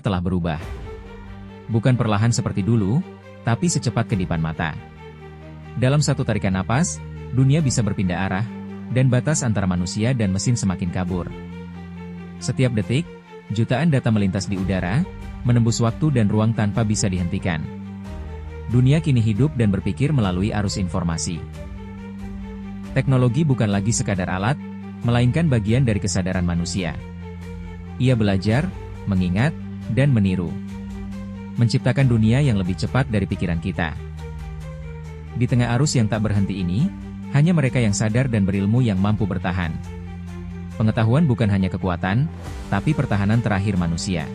telah berubah. Bukan perlahan seperti dulu, tapi secepat kedipan mata. Dalam satu tarikan napas, dunia bisa berpindah arah, dan batas antara manusia dan mesin semakin kabur. Setiap detik, jutaan data melintas di udara, menembus waktu dan ruang tanpa bisa dihentikan. Dunia kini hidup dan berpikir melalui arus informasi. Teknologi bukan lagi sekadar alat, melainkan bagian dari kesadaran manusia. Ia belajar, mengingat, dan meniru. Menciptakan dunia yang lebih cepat dari pikiran kita. Di tengah arus yang tak berhenti ini, hanya mereka yang sadar dan berilmu yang mampu bertahan. Pengetahuan bukan hanya kekuatan, tapi pertahanan terakhir manusia.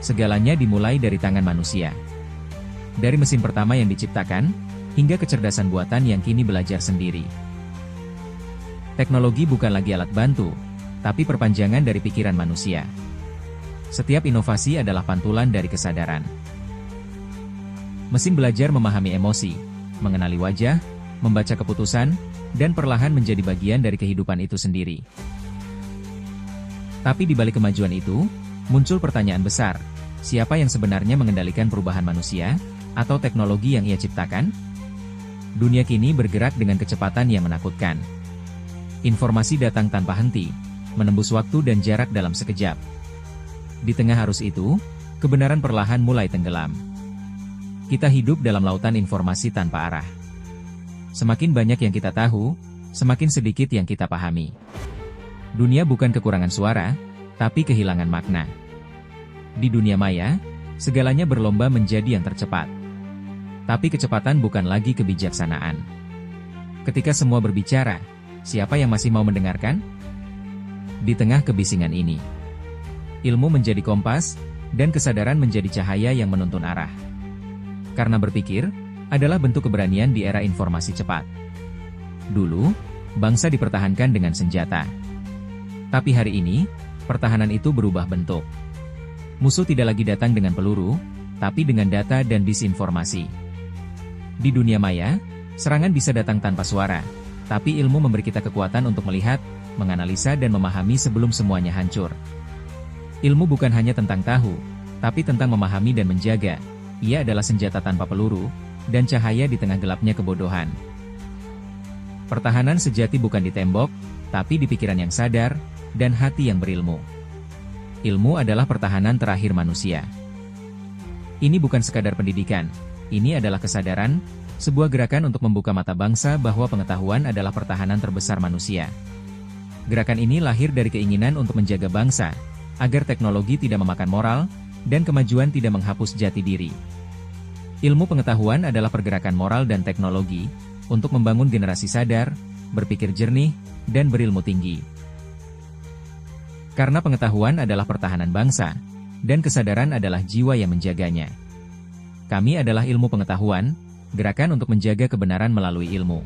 Segalanya dimulai dari tangan manusia. Dari mesin pertama yang diciptakan, hingga kecerdasan buatan yang kini belajar sendiri. Teknologi bukan lagi alat bantu, tapi perpanjangan dari pikiran manusia. Setiap inovasi adalah pantulan dari kesadaran. Mesin belajar memahami emosi, mengenali wajah, membaca keputusan, dan perlahan menjadi bagian dari kehidupan itu sendiri. Tapi di balik kemajuan itu, muncul pertanyaan besar, siapa yang sebenarnya mengendalikan perubahan manusia, atau teknologi yang ia ciptakan? Dunia kini bergerak dengan kecepatan yang menakutkan. Informasi datang tanpa henti, menembus waktu dan jarak dalam sekejap. Di tengah arus itu, kebenaran perlahan mulai tenggelam. Kita hidup dalam lautan informasi tanpa arah. Semakin banyak yang kita tahu, semakin sedikit yang kita pahami. Dunia bukan kekurangan suara, tapi kehilangan makna. Di dunia maya, segalanya berlomba menjadi yang tercepat. Tapi kecepatan bukan lagi kebijaksanaan. Ketika semua berbicara, siapa yang masih mau mendengarkan? Di tengah kebisingan ini, ilmu menjadi kompas, dan kesadaran menjadi cahaya yang menuntun arah. Karena berpikir adalah bentuk keberanian di era informasi cepat. Dulu, bangsa dipertahankan dengan senjata. Tapi hari ini, pertahanan itu berubah bentuk. Musuh tidak lagi datang dengan peluru, tapi dengan data dan disinformasi. Di dunia maya, serangan bisa datang tanpa suara, tapi ilmu memberi kita kekuatan untuk melihat, menganalisa dan memahami sebelum semuanya hancur. Ilmu bukan hanya tentang tahu, tapi tentang memahami dan menjaga. Ia adalah senjata tanpa peluru, dan cahaya di tengah gelapnya kebodohan. Pertahanan sejati bukan di tembok, tapi di pikiran yang sadar, dan hati yang berilmu. Ilmu adalah pertahanan terakhir manusia. Ini bukan sekadar pendidikan, ini adalah kesadaran, sebuah gerakan untuk membuka mata bangsa bahwa pengetahuan adalah pertahanan terbesar manusia. Gerakan ini lahir dari keinginan untuk menjaga bangsa, agar teknologi tidak memakan moral, dan kemajuan tidak menghapus jati diri. Ilmu pengetahuan adalah pergerakan moral dan teknologi, untuk membangun generasi sadar, berpikir jernih, dan berilmu tinggi. Karena pengetahuan adalah pertahanan bangsa, dan kesadaran adalah jiwa yang menjaganya. Kami adalah ilmu pengetahuan, gerakan untuk menjaga kebenaran melalui ilmu.